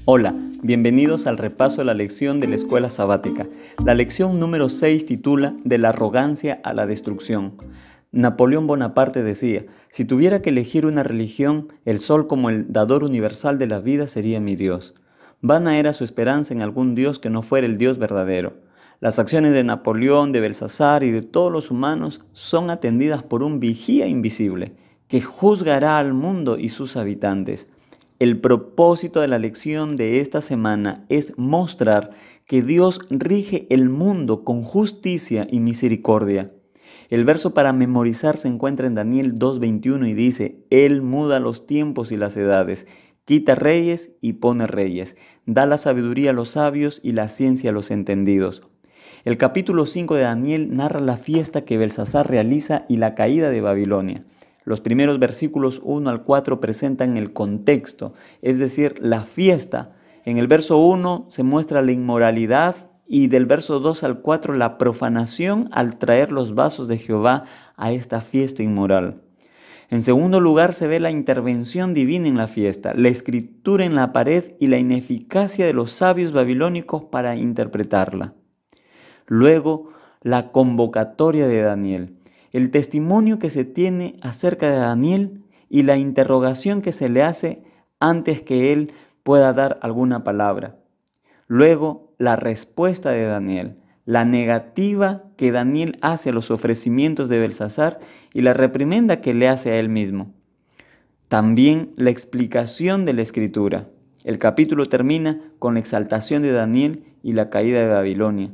Hola, bienvenidos al repaso de la lección de la escuela sabática. La lección número 6 titula De la arrogancia a la destrucción. Napoleón Bonaparte decía: si tuviera que elegir una religión, el sol como el dador universal de la vida sería mi Dios. Vana era su esperanza en algún Dios que no fuera el Dios verdadero. Las acciones de Napoleón, de Belsasar y de todos los humanos son atendidas por un vigía invisible que juzgará al mundo y sus habitantes. El propósito de la lección de esta semana es mostrar que Dios rige el mundo con justicia y misericordia. El verso para memorizar se encuentra en Daniel 2:21 y dice: Él muda los tiempos y las edades, quita reyes y pone reyes, da la sabiduría a los sabios y la ciencia a los entendidos. El capítulo 5 de Daniel narra la fiesta que Belsasar realiza y la caída de Babilonia. Los primeros versículos 1 al 4 presentan el contexto, es decir, la fiesta. En el verso 1 se muestra la inmoralidad y del verso 2 al 4 la profanación al traer los vasos de Jehová a esta fiesta inmoral. En segundo lugar se ve la intervención divina en la fiesta, la escritura en la pared y la ineficacia de los sabios babilónicos para interpretarla. Luego, la convocatoria de Daniel. El testimonio que se tiene acerca de Daniel y la interrogación que se le hace antes que él pueda dar alguna palabra. Luego, la respuesta de Daniel, la negativa que Daniel hace a los ofrecimientos de Belsasar y la reprimenda que le hace a él mismo. También la explicación de la Escritura. El capítulo termina con la exaltación de Daniel y la caída de Babilonia.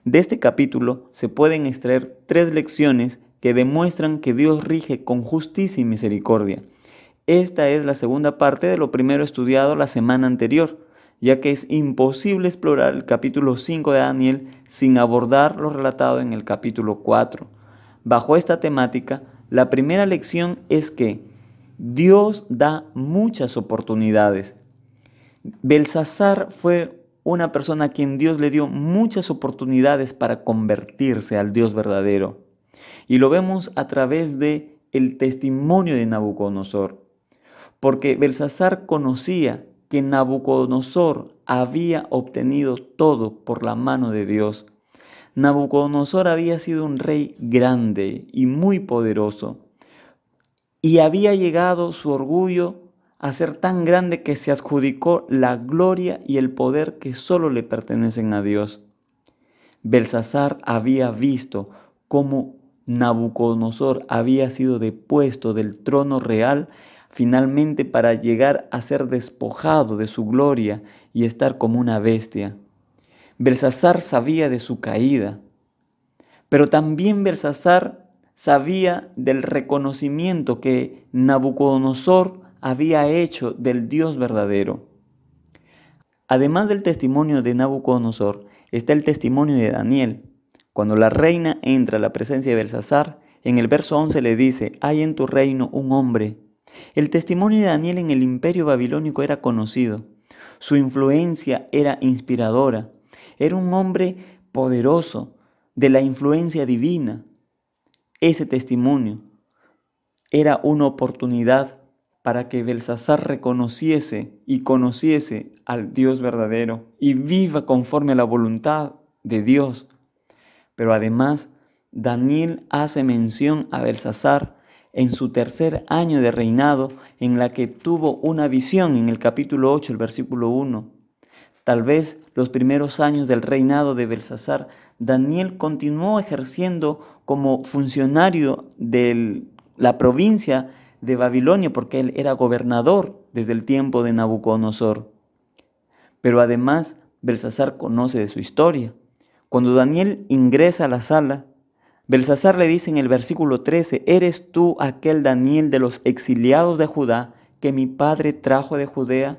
De este capítulo se pueden extraer 3 lecciones que demuestran que Dios rige con justicia y misericordia. Esta es la segunda parte de lo primero estudiado la semana anterior, ya que es imposible explorar el capítulo 5 de Daniel sin abordar lo relatado en el capítulo 4. Bajo esta temática, la primera lección es que Dios da muchas oportunidades. Belsasar fue una persona a quien Dios le dio muchas oportunidades para convertirse al Dios verdadero. Y lo vemos a través de el testimonio de Nabucodonosor. Porque Belsasar conocía que Nabucodonosor había obtenido todo por la mano de Dios. Nabucodonosor había sido un rey grande y muy poderoso. Y había llegado su orgullo a ser tan grande que se adjudicó la gloria y el poder que solo le pertenecen a Dios. Belsasar había visto cómo Nabucodonosor había sido depuesto del trono real finalmente para llegar a ser despojado de su gloria y estar como una bestia. Belsasar sabía de su caída, pero también Belsasar sabía del reconocimiento que Nabucodonosor había hecho del Dios verdadero. Además del testimonio de Nabucodonosor, está el testimonio de Daniel. Cuando la reina entra a la presencia de Belsasar, en el verso 11 le dice: «Hay en tu reino un hombre». El testimonio de Daniel en el imperio babilónico era conocido. Su influencia era inspiradora. Era un hombre poderoso, de la influencia divina. Ese testimonio era una oportunidad para que Belsasar reconociese y conociese al Dios verdadero y viva conforme a la voluntad de Dios. Pero además, Daniel hace mención a Belsasar en su tercer año de reinado, en la que tuvo una visión en el capítulo 8, el versículo 1. Tal vez los primeros años del reinado de Belsasar, Daniel continuó ejerciendo como funcionario de la provincia de Babilonia, porque él era gobernador desde el tiempo de Nabucodonosor. Pero además, Belsasar conoce de su historia. Cuando Daniel ingresa a la sala, Belsasar le dice en el versículo 13: «¿Eres tú aquel Daniel de los exiliados de Judá que mi padre trajo de Judea?»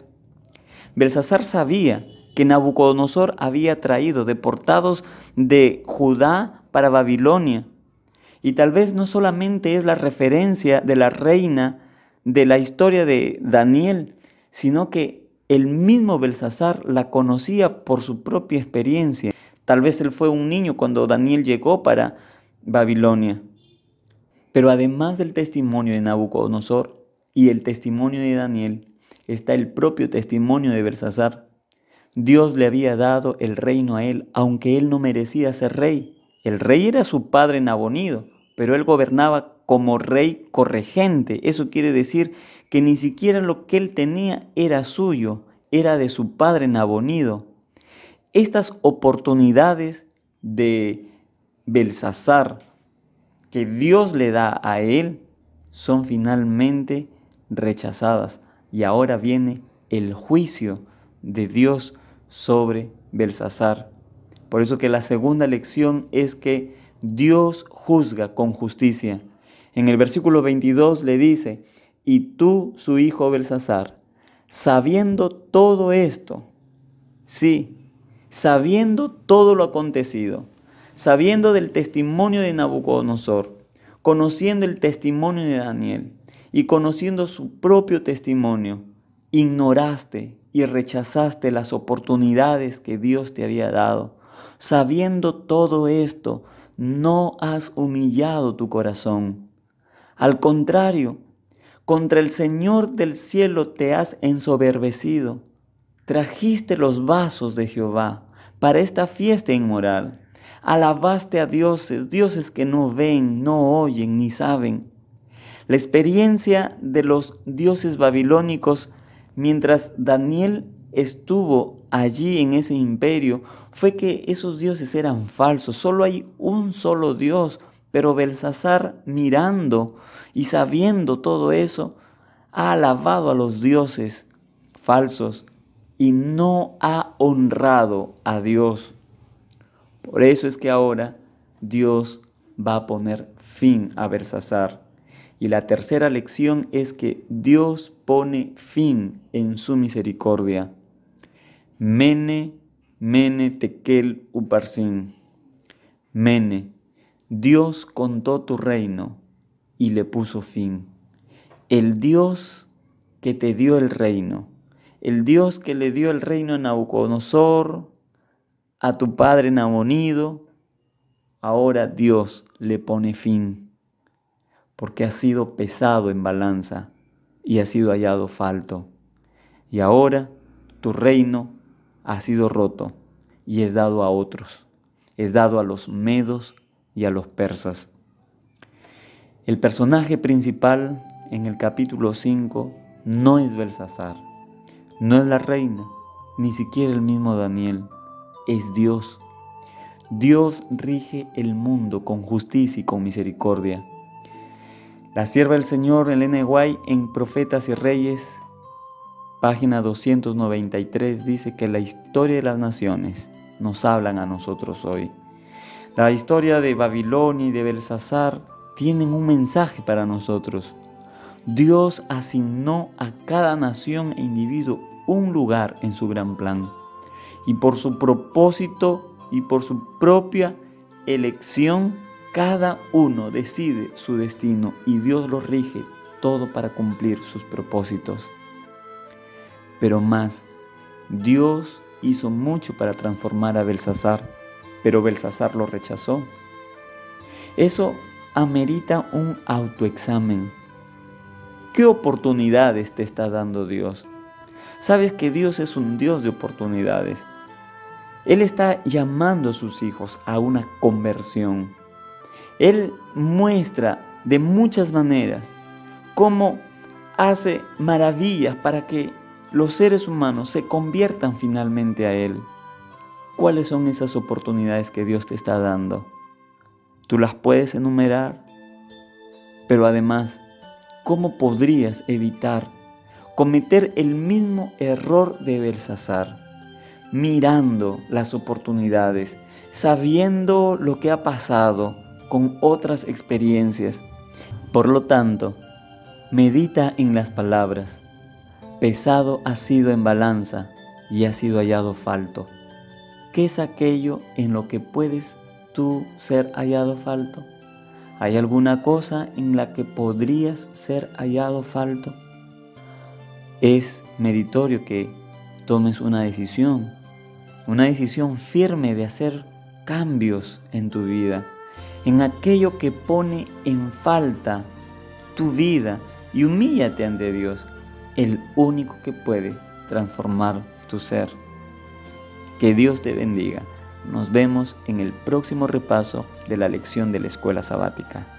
Belsasar sabía que Nabucodonosor había traído deportados de Judá para Babilonia. Y tal vez no solamente es la referencia de la reina de la historia de Daniel, sino que el mismo Belsasar la conocía por su propia experiencia. Tal vez él fue un niño cuando Daniel llegó para Babilonia. Pero además del testimonio de Nabucodonosor y el testimonio de Daniel, está el propio testimonio de Belsasar. Dios le había dado el reino a él, aunque él no merecía ser rey. El rey era su padre Nabonido, pero él gobernaba como rey corregente. Eso quiere decir que ni siquiera lo que él tenía era suyo, era de su padre Nabonido. Estas oportunidades de Belsasar que Dios le da a él son finalmente rechazadas. Y ahora viene el juicio de Dios sobre Belsasar. Por eso que la segunda lección es que Dios juzga con justicia. En el versículo 22 le dice: y tú, su hijo Belsasar, sabiendo todo esto, sí, sabiendo todo lo acontecido, sabiendo del testimonio de Nabucodonosor, conociendo el testimonio de Daniel y conociendo su propio testimonio, ignoraste y rechazaste las oportunidades que Dios te había dado. Sabiendo todo esto, no has humillado tu corazón. Al contrario, contra el Señor del cielo te has ensoberbecido. Trajiste los vasos de Jehová para esta fiesta inmoral. Alabaste a dioses, dioses que no ven, no oyen ni saben. La experiencia de los dioses babilónicos mientras Daniel estuvo allí en ese imperio fue que esos dioses eran falsos. Solo hay un solo Dios, pero Belsasar, mirando y sabiendo todo eso, ha alabado a los dioses falsos y no ha honrado a Dios. Por eso es que ahora Dios va a poner fin a Belsasar. Y la tercera lección es que Dios pone fin en su misericordia. Mene, Mene, Tekel, Uparsin. Mene, Dios contó tu reino y le puso fin. El Dios que te dio el reino, el Dios que le dio el reino a Nabucodonosor, a tu padre Nabonido, ahora Dios le pone fin, porque ha sido pesado en balanza y ha sido hallado falto. Y ahora tu reino ha sido roto y es dado a otros, es dado a los medos y a los persas. El personaje principal en el capítulo 5 no es Belsasar, no es la reina, ni siquiera el mismo Daniel, es Dios. Dios rige el mundo con justicia y con misericordia. La sierva del Señor, Elena de White, en Profetas y Reyes, página 293, dice que la historia de las naciones nos hablan a nosotros hoy. La historia de Babilonia y de Belsasar tienen un mensaje para nosotros. Dios asignó a cada nación e individuo un lugar en su gran plan. Y por su propósito y por su propia elección, cada uno decide su destino y Dios lo rige todo para cumplir sus propósitos. Pero más, Dios hizo mucho para transformar a Belsasar, pero Belsasar lo rechazó. Eso amerita un autoexamen. ¿Qué oportunidades te está dando Dios? Sabes que Dios es un Dios de oportunidades. Él está llamando a sus hijos a una conversión. Él muestra de muchas maneras cómo hace maravillas para que los seres humanos se conviertan finalmente a Él. ¿Cuáles son esas oportunidades que Dios te está dando? Tú las puedes enumerar, pero además, ¿cómo podrías evitar cometer el mismo error de Belsasar? Mirando las oportunidades, sabiendo lo que ha pasado con otras experiencias. Por lo tanto, medita en las palabras. Pesado ha sido en balanza y ha sido hallado falto. ¿Qué es aquello en lo que puedes tú ser hallado falto? ¿Hay alguna cosa en la que podrías ser hallado falto? Es meritorio que tomes una decisión firme de hacer cambios en tu vida, en aquello que pone en falta tu vida, y humíllate ante Dios, el único que puede transformar tu ser. Que Dios te bendiga. Nos vemos en el próximo repaso de la lección de la escuela sabática.